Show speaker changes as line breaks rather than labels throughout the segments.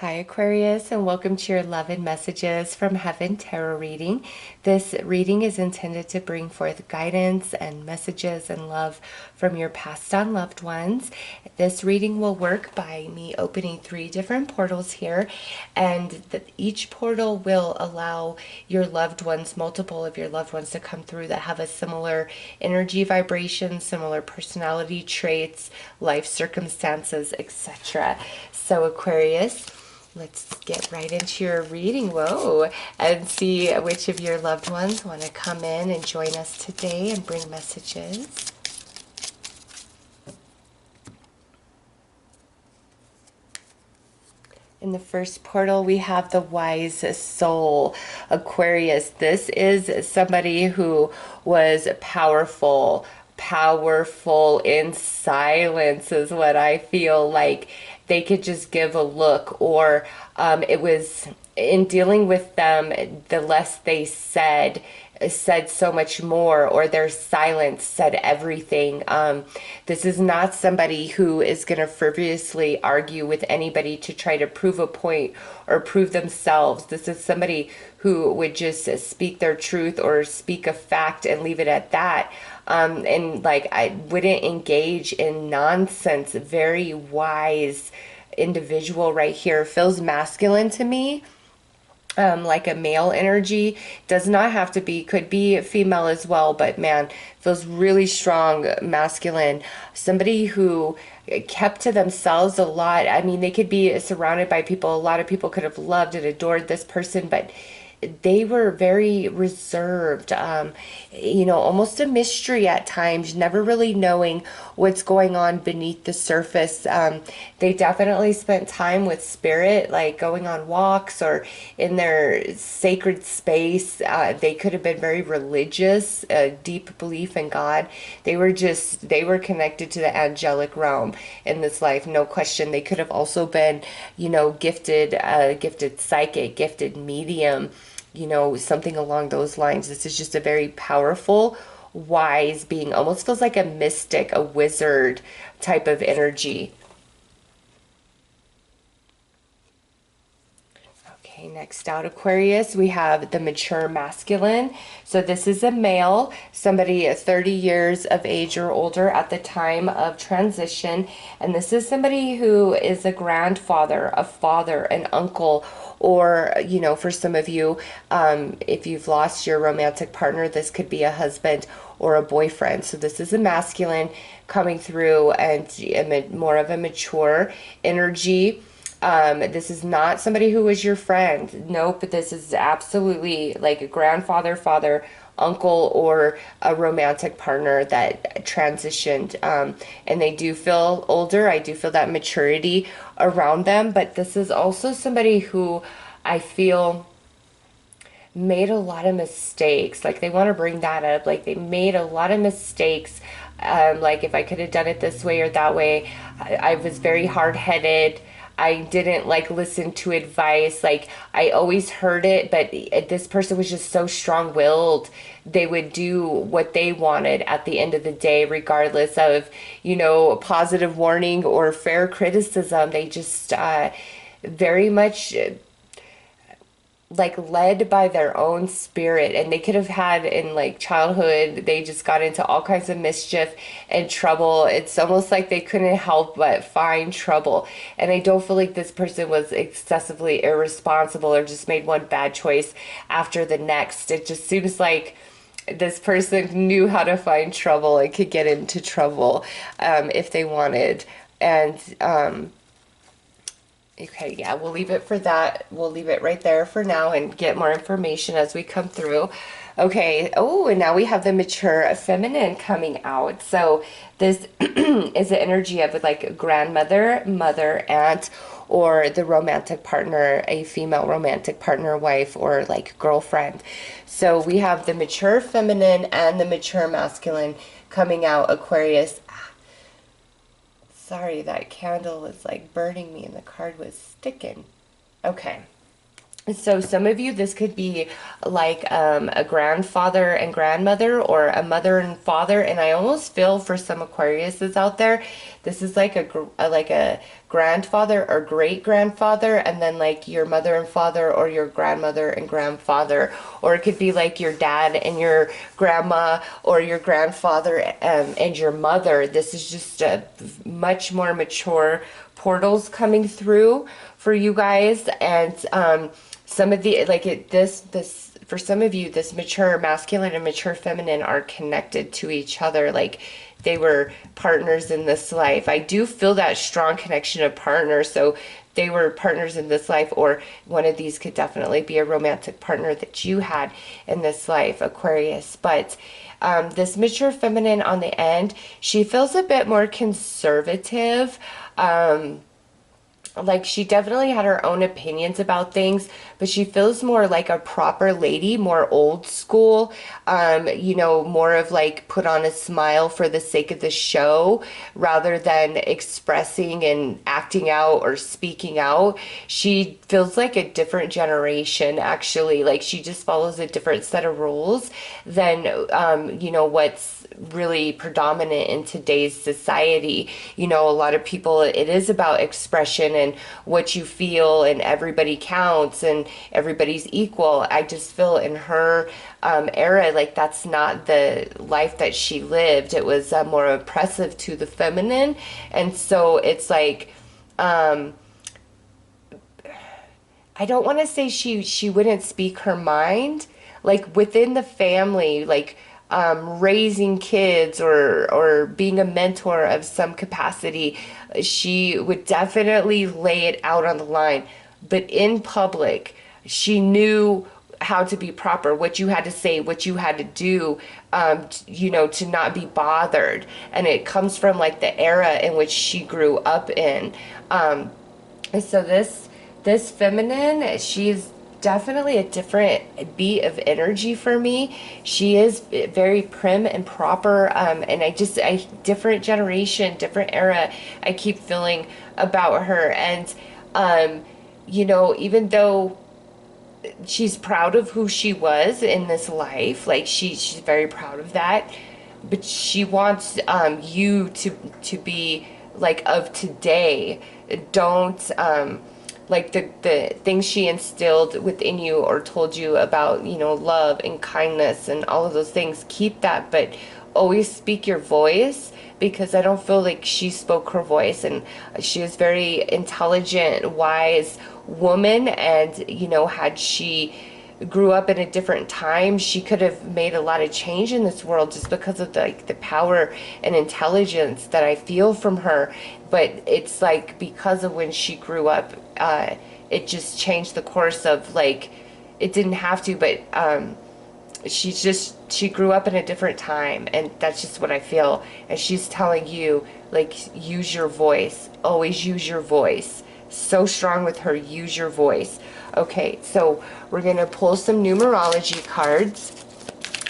Hi Aquarius, and welcome to your Love and Messages from Heaven Tarot reading. This reading is intended to bring forth guidance and messages and love from your passed on loved ones. This reading will work by me opening 3 different portals here, and each portal will allow your loved ones, multiple of your loved ones, to come through that have a similar energy vibration, similar personality traits, life circumstances, etc. So Aquarius, let's get right into your reading, whoa, and see which of your loved ones want to come in and join us today and bring messages. In the first portal, we have the wise soul, Aquarius. This is somebody who was powerful in silence is what I feel like. They could just give a look, or it was in dealing with them, the less they said so much more, or their silence said everything. This is not somebody who is going to frivolously argue with anybody to try to prove a point or prove themselves. This is somebody who would just speak their truth or speak a fact and leave it at that. And like, I wouldn't engage in nonsense. Very wise individual right here. Feels masculine to me, like a male energy. Does not have to be, could be female as well, but man, feels really strong masculine. Somebody who kept to themselves a lot. I mean, they could be surrounded by people. A lot of people could have loved and adored this person, but they were very reserved, almost a mystery at times, never really knowing what's going on beneath the surface. They definitely spent time with spirit, like going on walks or in their sacred space. They could have been very religious, a deep belief in God. They were connected to the angelic realm in this life, no question. They could have also been, gifted psychic, gifted medium, something along those lines. This is just a very powerful, wise being. Almost feels like a mystic, a wizard type of energy. Okay, next out, Aquarius, we have the mature masculine. So this is a male, somebody 30 years of age or older at the time of transition. And this is somebody who is a grandfather, a father, an uncle, or, for some of you, if you've lost your romantic partner, this could be a husband or a boyfriend. So this is a masculine coming through, and more of a mature energy. This is not somebody who was your friend. Nope, this is absolutely like a grandfather, father, uncle, or a romantic partner that transitioned. And they do feel older. I do feel that maturity around them. But this is also somebody who I feel made a lot of mistakes. Like, they want to bring that up. Like, they made a lot of mistakes. Like, if I could have done it this way or that way, I was very hard-headed. I didn't like listen to advice. Like, I always heard it, but this person was just so strong-willed. They would do what they wanted at the end of the day, regardless of, positive warning or fair criticism. They just very much like led by their own spirit, and they could have had in like childhood, they just got into all kinds of mischief and trouble. It's almost like they couldn't help but find trouble. And I don't feel like this person was excessively irresponsible or just made one bad choice after the next. It just seems like this person knew how to find trouble and could get into trouble if they wanted. And okay, yeah, we'll leave it for that. We'll leave it right there for now and get more information as we come through. Okay, oh, and now we have the mature feminine coming out. So this is the energy of like grandmother, mother, aunt, or the romantic partner, a female romantic partner, wife, or like girlfriend. So we have the mature feminine and the mature masculine coming out, Aquarius. Sorry, that candle was like burning me and the card was sticking. Okay. So some of you, this could be like a grandfather and grandmother, or a mother and father. And I almost feel for some Aquariuses out there, this is like like a grandfather or great grandfather, and then like your mother and father, or your grandmother and grandfather, or it could be like your dad and your grandma, or your grandfather and your mother. This is just a much more mature portals coming through for you guys. And some of the like it this for some of you, this mature masculine and mature feminine are connected to each other, like they were partners in this life. I do feel that strong connection of partners. So they were partners in this life, or one of these could definitely be a romantic partner that you had in this life, Aquarius. But this mature feminine on the end, she feels a bit more conservative. Like she definitely had her own opinions about things, but she feels more like a proper lady, more old school, you know, more of like put on a smile for the sake of the show rather than expressing and acting out or speaking out. She feels like a different generation, actually. Like she just follows a different set of rules than, you know, what's really predominant in today's society. You know, a lot of people, it is about expression and what you feel, and everybody counts and everybody's equal. I just feel in her era, like that's not the life that she lived. It was more oppressive to the feminine. And so it's like, I don't want to say she wouldn't speak her mind, like within the family, like raising kids, or being a mentor of some capacity. She would definitely lay it out on the line. But in public, she knew how to be proper, what you had to say, what you had to do, you know, to not be bothered. And it comes from like the era in which she grew up in. And so this feminine, she's definitely a different beat of energy for me. She is very prim and proper, and I different generation, different era, I keep feeling about her. And you know, even though she's proud of who she was in this life, like she's very proud of that, but she wants you to be like of today. Don't like the things she instilled within you or told you about, you know, love and kindness and all of those things, keep that, but always speak your voice, because I don't feel like she spoke her voice. And she is very intelligent, wise woman, and you know, had she grew up in a different time, she could have made a lot of change in this world, just because of the power and intelligence that I feel from her. But it's like, because of when she grew up, it just changed the course of, like, it didn't have to, but she grew up in a different time, and that's just what I feel. And she's telling you, like, use your voice, always use your voice. So strong with her, use your voice. Okay, so we're going to pull some numerology cards,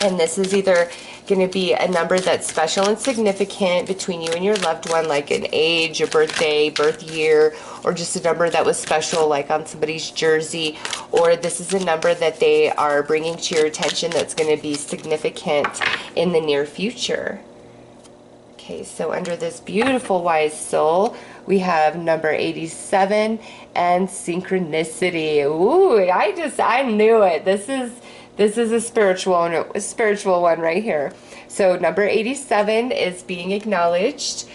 and this is either going to be a number that's special and significant between you and your loved one, like an age, a birthday, birth year, or just a number that was special, like on somebody's jersey, or this is a number that they are bringing to your attention that's going to be significant in the near future. Okay, so under this beautiful wise soul, we have number 87 and synchronicity. Ooh, I knew it. This is a spiritual one right here. So number 87 is being acknowledged.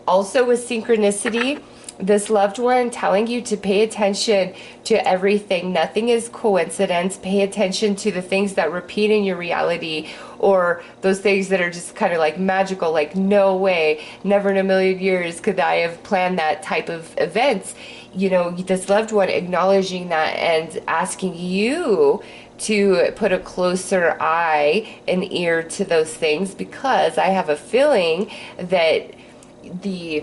Also with synchronicity, this loved one telling you to pay attention to everything. Nothing is coincidence. Pay attention to the things that repeat in your reality, or those things that are just kind of like magical, like no way, never in a million years could I have planned that type of events. You know, this loved one acknowledging that and asking you to put a closer eye and ear to those things, because I have a feeling that the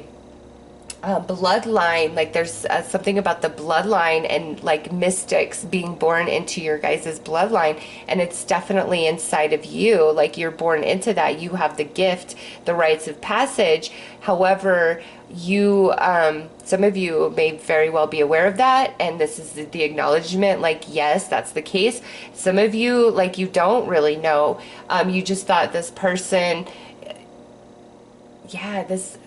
bloodline, like there's something about the bloodline and like mystics being born into your guys' bloodline, and it's definitely inside of you. Like you're born into that, you have the gift, the rites of passage. However, you some of you may very well be aware of that, and this is the acknowledgement, like yes, that's the case. Some of you, like, you don't really know. You just thought this person, yeah, this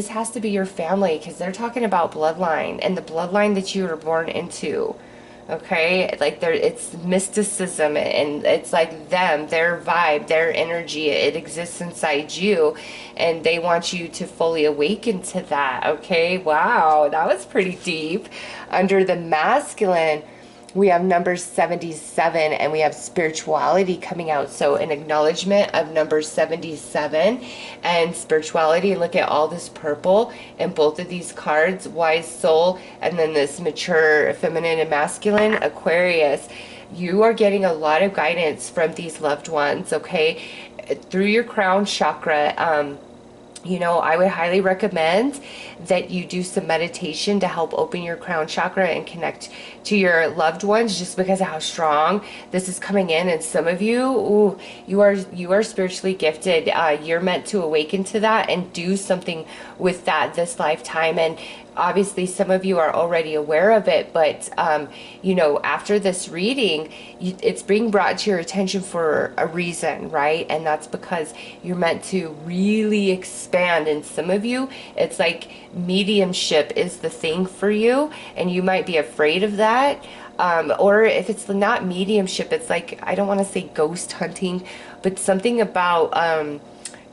has to be your family, because they're talking about bloodline and the bloodline that you were born into. Okay, like there, it's mysticism, and it's like them, their vibe, their energy, it exists inside you, and they want you to fully awaken to that. Okay, wow, that was pretty deep. Under the masculine, we have number 77, and we have spirituality coming out. So an acknowledgement of number 77 and spirituality. Look at all this purple in both of these cards, wise soul, and then this mature feminine and masculine Aquarius. You are getting a lot of guidance from these loved ones, okay, through your crown chakra. You know, I would highly recommend that you do some meditation to help open your crown chakra and connect to your loved ones, just because of how strong this is coming in. And some of you, ooh, you are spiritually gifted. You're meant to awaken to that and do something with that this lifetime. And obviously some of you are already aware of it, but you know, after this reading, it's being brought to your attention for a reason, right? And that's because you're meant to really expand. And some of you, it's like mediumship is the thing for you, and you might be afraid of that. Or if it's not mediumship, it's like, I don't want to say ghost hunting, but something about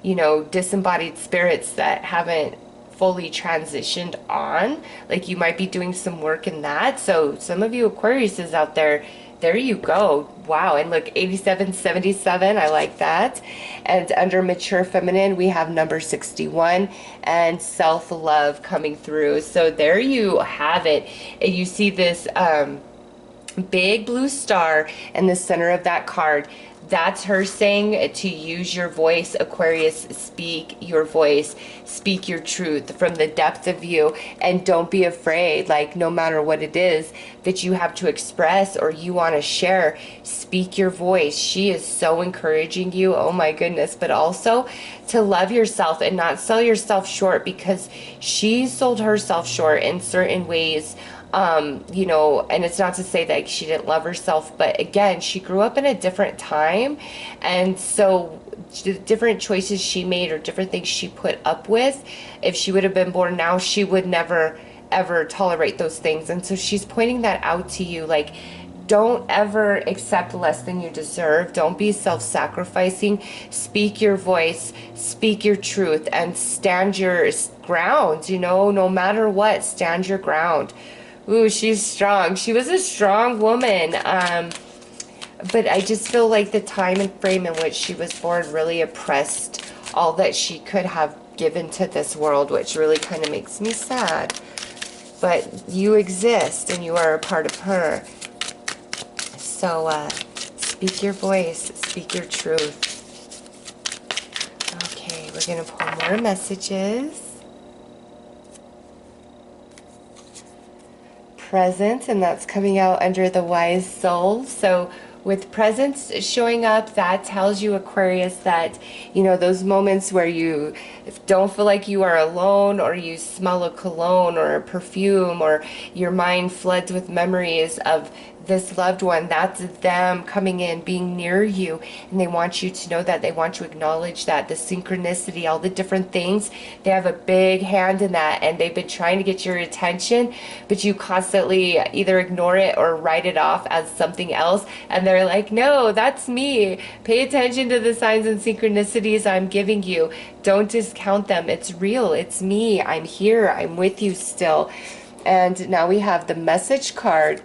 you know, disembodied spirits that haven't fully transitioned on. Like you might be doing some work in that. So some of you Aquariuses out there, there you go. Wow. And look, 8777, I like that. And under mature feminine, we have number 61 and self-love coming through. So there you have it. And you see this big blue star in the center of that card. That's her saying to use your voice, Aquarius. Speak your voice, speak your truth from the depth of you, and don't be afraid. Like, no matter what it is that you have to express or you want to share, speak your voice. She is so encouraging you, oh my goodness. But also to love yourself and not sell yourself short, because she sold herself short in certain ways. You know, and it's not to say that she didn't love herself, but again, she grew up in a different time, and so the different choices she made or different things she put up with, if she would have been born now, she would never ever tolerate those things. And so she's pointing that out to you, like, don't ever accept less than you deserve. Don't be self-sacrificing. Speak your voice, speak your truth, and stand your ground. You know, no matter what, stand your ground. Ooh, she's strong. She was a strong woman. But I just feel like the time and frame in which she was born really oppressed all that she could have given to this world, which really kind of makes me sad. But you exist, and you are a part of her. So speak your voice, speak your truth. Okay, we're going to pull more messages. Present, and that's coming out under the wise soul. So with presence showing up, that tells you, Aquarius, that, you know, those moments where you don't feel like you are alone, or you smell a cologne or a perfume, or your mind floods with memories of this loved one, that's them coming in, being near you, and they want you to know that. They want to acknowledge that, the synchronicity, all the different things. They have a big hand in that, and they've been trying to get your attention, but you constantly either ignore it or write it off as something else, and they're like, no, that's me. Pay attention to the signs and synchronicities I'm giving you. Don't discount them. It's real. It's me. I'm here. I'm with you still. And now we have the message card,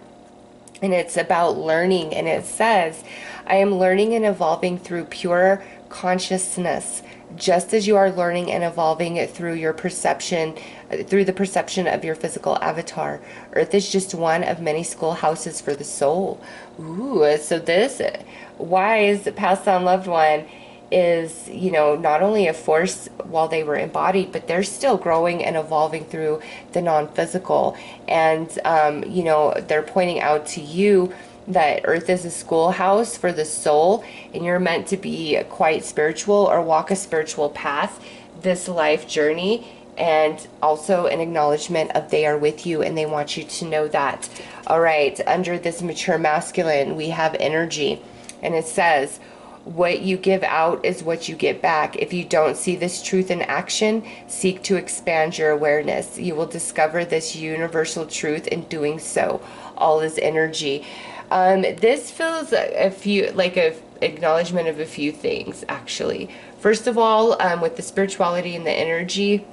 and it's about learning, and it says, I am learning and evolving through pure consciousness, just as you are learning and evolving through your perception, through the perception of your physical avatar. Earth is just one of many schoolhouses for the soul. Ooh, so this wise passed on loved one, is, you know, not only a force while they were embodied, but they're still growing and evolving through the non-physical. And, you know, they're pointing out to you that Earth is a schoolhouse for the soul, and you're meant to be quite spiritual or walk a spiritual path this life journey. And also an acknowledgement of they are with you and they want you to know that. All right, under this mature masculine, we have energy, and it says, what you give out is what you get back. If you don't see this truth in action, seek to expand your awareness. You will discover this universal truth in doing so. All is energy. This feels a few like a acknowledgement of a few things, actually. First of all, with the spirituality and the energy,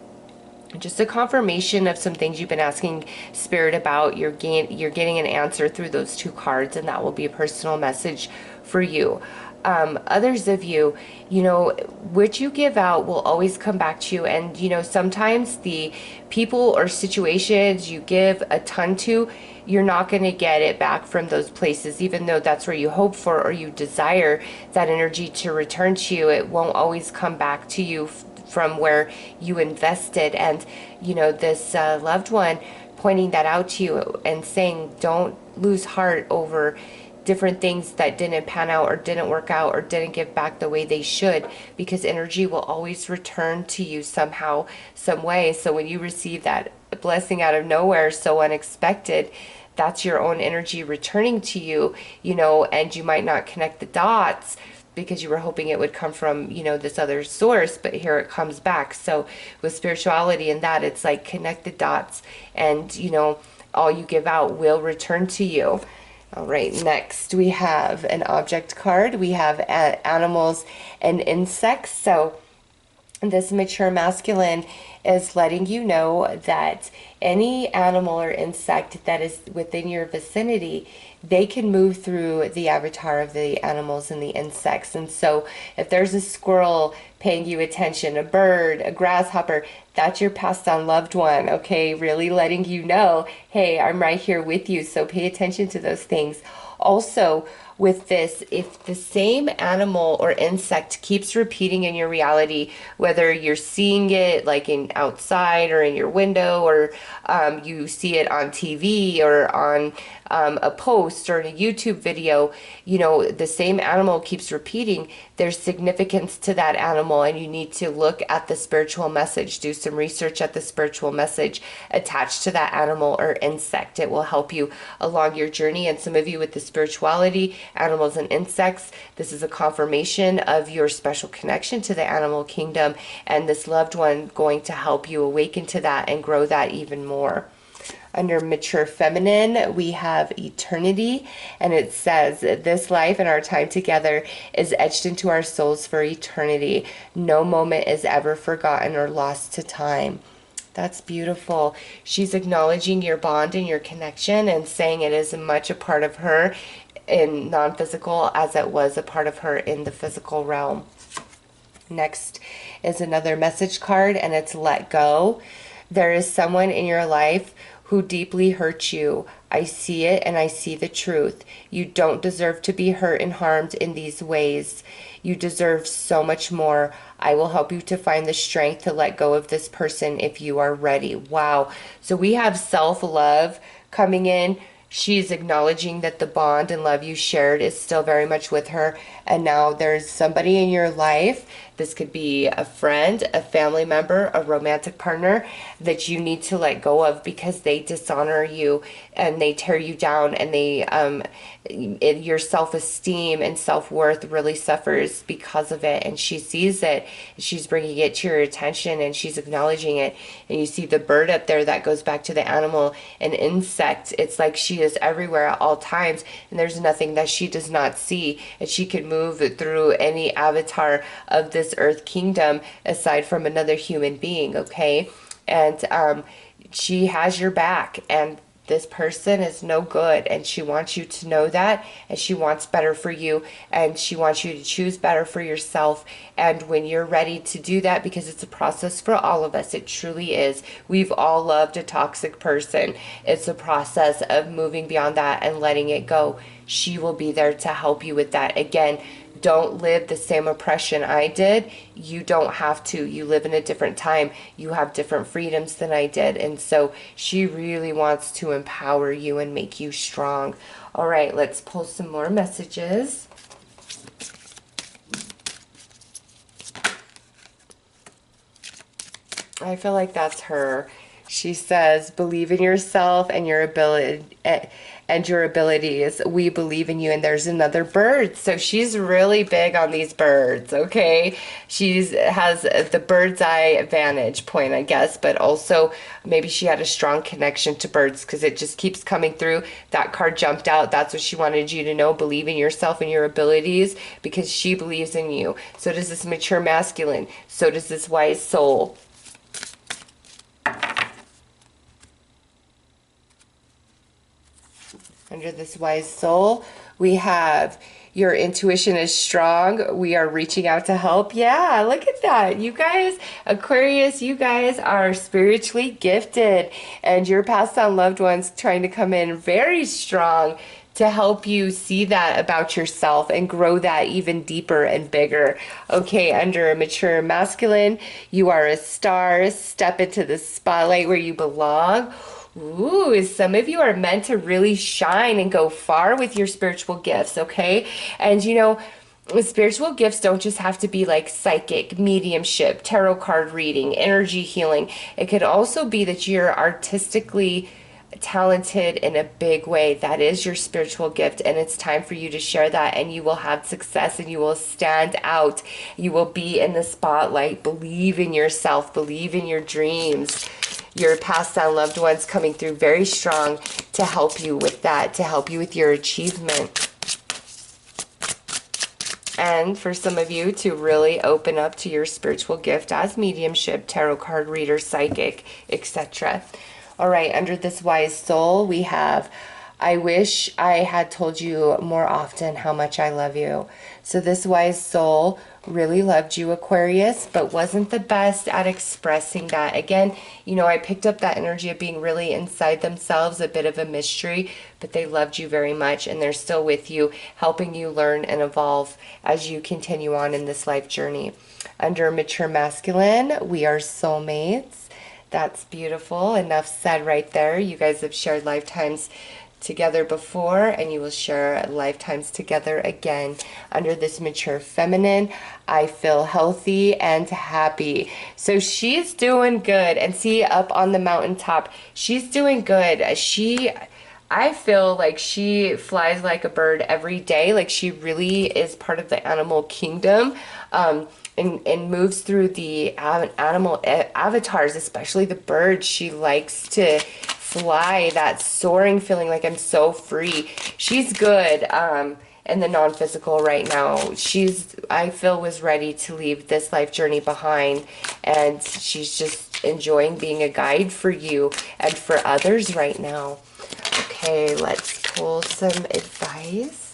just a confirmation of some things you've been asking Spirit about. You're getting an answer through those two cards, and that will be a personal message for you. Others of you, you know, what you give out will always come back to you. And, you know, sometimes the people or situations you give a ton to, you're not going to get it back from those places, even though that's where you hope for or you desire that energy to return to you. It won't always come back to you from where you invested. And, you know, this loved one pointing that out to you and saying, don't lose heart over different things that didn't pan out or didn't work out or didn't give back the way they should, because energy will always return to you somehow, some way. So when you receive that blessing out of nowhere, so unexpected, that's your own energy returning to you, you know, and you might not connect the dots because you were hoping it would come from, you know, this other source, but here it comes back. So with spirituality and that, it's like connect the dots, and, you know, all you give out will return to you. All right, next we have an object card. We have animals and insects. So this mature masculine is letting you know that any animal or insect that is within your vicinity, they can move through the avatar of the animals and the insects. And so if there's a squirrel paying you attention, a bird, a grasshopper, that's your passed on loved one, okay? Really letting you know, hey, I'm right here with you. So pay attention to those things. Also, with this, if the same animal or insect keeps repeating in your reality, whether you're seeing it like in outside or in your window, or you see it on TV or on a post or in a YouTube video, you know, the same animal keeps repeating, there's significance to that animal, and you need to look at the spiritual message, do some research at the spiritual message attached to that animal or insect. It will help you along your journey. And some of you with the spirituality, animals and insects, this is a confirmation of your special connection to the animal kingdom, and this loved one going to help you awaken to that and grow that even more. Under mature feminine, we have eternity, and it says, this life and our time together is etched into our souls for eternity. No moment is ever forgotten or lost to time. That's beautiful. She's acknowledging your bond and your connection and saying it is much a part of her in non-physical as it was a part of her in the physical realm. Next is another message card, and it's let go. There is someone in your life who deeply hurt you. I see it, and I see the truth. You don't deserve to be hurt and harmed in these ways. You deserve so much more. I will help you to find the strength to let go of this person if you are ready. Wow. So we have self-love coming in. She's acknowledging that the bond and love you shared is still very much with her. And now there's somebody in your life. This could be a friend, a family member, a romantic partner that you need to let go of because they dishonor you and they tear you down, and they your self-esteem and self-worth really suffers because of it. And she sees it. She's bringing it to your attention, and she's acknowledging it. And you see the bird up there, that goes back to the animal and insect. It's like she is everywhere at all times, and there's nothing that she does not see, and she can move through any avatar of this earth kingdom aside from another human being, okay? And she has your back, and this person is no good, and she wants you to know that, and she wants better for you, and she wants you to choose better for yourself. And when you're ready to do that, because it's a process for all of us, it truly is. We've all loved a toxic person. It's a process of moving beyond that and letting it go. She will be there to help you with that. Again, don't live the same oppression I did. You don't have to. You live in a different time. You have different freedoms than I did. And so she really wants to empower you and make you strong. All right, let's pull some more messages. I feel like that's her. She says, believe in yourself and your ability and your abilities. We believe in you. And there's another bird. So she's really big on these birds, okay? She's has the bird's eye vantage point, I guess, but also maybe she had a strong connection to birds because it just keeps coming through. That card jumped out. That's what she wanted you to know. Believe in yourself and your abilities because she believes in you. So does this mature masculine. So does this wise soul. Under this wise soul, we have your intuition is strong. We are reaching out to help. Yeah, look at that. You guys, Aquarius, you guys are spiritually gifted. And your past on loved ones trying to come in very strong to help you see that about yourself and grow that even deeper and bigger. Okay, under a mature masculine, you are a star. Step into the spotlight where you belong. Ooh, some of you are meant to really shine and go far with your spiritual gifts, okay? And you know, spiritual gifts don't just have to be like psychic, mediumship, tarot card reading, energy healing. It could also be that you're artistically talented in a big way. That is your spiritual gift, and it's time for you to share that, and you will have success and you will stand out. You will be in the spotlight. Believe in yourself. Believe in your dreams. Your past down loved ones coming through very strong to help you with that, to help you with your achievement. And for some of you to really open up to your spiritual gift as mediumship, tarot card reader, psychic, etc. All right, under this wise soul, we have, I wish I had told you more often how much I love you. So this wise soul really loved you, Aquarius, but wasn't the best at expressing that. Again, you know, I picked up that energy of being really inside themselves, a bit of a mystery, but they loved you very much, and they're still with you, helping you learn and evolve as you continue on in this life journey. Under mature masculine, we are soulmates. That's beautiful. Enough said right there. You guys have shared lifetimes together before, and you will share lifetimes together again. Under this mature feminine, I feel healthy and happy. So she's doing good. And see, up on the mountaintop, she's doing good. I feel like she flies like a bird every day. Like she really is part of the animal kingdom. And moves through the animal avatars, especially the birds. She likes to fly, that soaring feeling, like I'm so free. She's good in the non-physical right now. I feel, was ready to leave this life journey behind, and she's just enjoying being a guide for you and for others right now. Okay, let's pull some advice.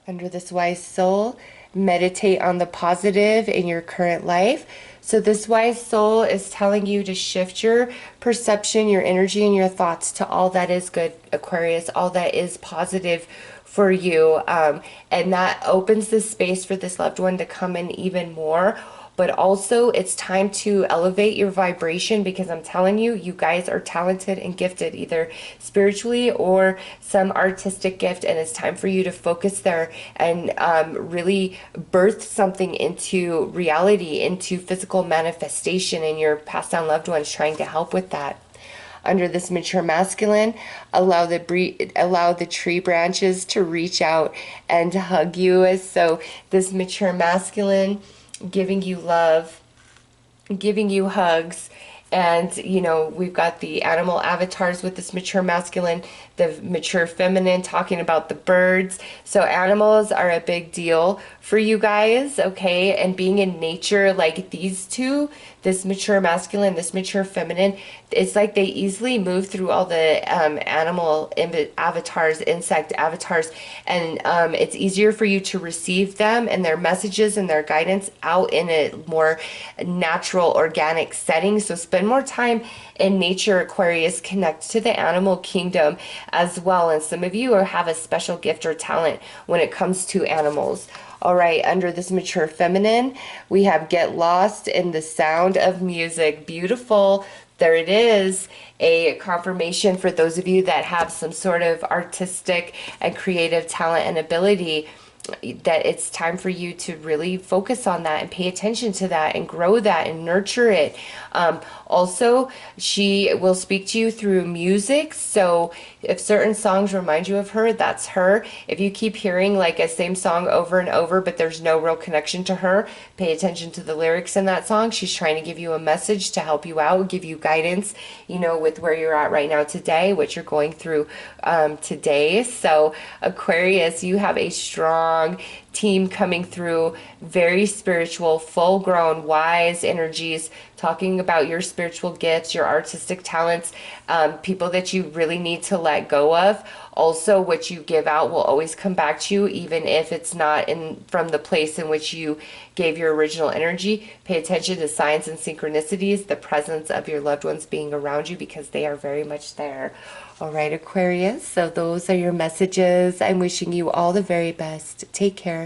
Under this wise soul, meditate on the positive in your current life. So this wise soul is telling you to shift your perception, your energy, and your thoughts to all that is good, Aquarius, all that is positive for you. And that opens the space for this loved one to come in even more. But also, it's time to elevate your vibration, because I'm telling you, you guys are talented and gifted, either spiritually or some artistic gift, and it's time for you to focus there and really birth something into reality, into physical manifestation, and your passed down loved ones trying to help with that. Under this mature masculine, allow the tree branches to reach out and hug you. So this mature masculine giving you love, giving you hugs. And, you know, we've got the animal avatars with this mature masculine, the mature feminine talking about the birds. So animals are a big deal for you guys, okay? And being in nature, like these two, this mature masculine, this mature feminine, it's like they easily move through all the animal avatars, insect avatars, and it's easier for you to receive them and their messages and their guidance out in a more natural, organic setting. So spend more time in nature, Aquarius. Connect to the animal kingdom as well. And some of you have a special gift or talent when it comes to animals. All right, under this mature feminine, we have get lost in the sound of music. Beautiful. There it is, a confirmation for those of you that have some sort of artistic and creative talent and ability, that it's time for you to really focus on that and pay attention to that and grow that and nurture it. Also, she will speak to you through music. So if certain songs remind you of her, that's her. If you keep hearing like a same song over and over, but there's no real connection to her, pay attention to the lyrics in that song. She's trying to give you a message to help you out, give you guidance, you know, with where you're at right now today, what you're going through today. So Aquarius, you have a strong team coming through, very spiritual, full grown, wise energies, talking about your spiritual gifts, your artistic talents, people that you really need to let go of. Also, what you give out will always come back to you, even if it's not in from the place in which you gave your original energy. Pay attention to signs and synchronicities, the presence of your loved ones being around you, because they are very much there. All right, Aquarius, so those are your messages. I'm wishing you all the very best. Take care.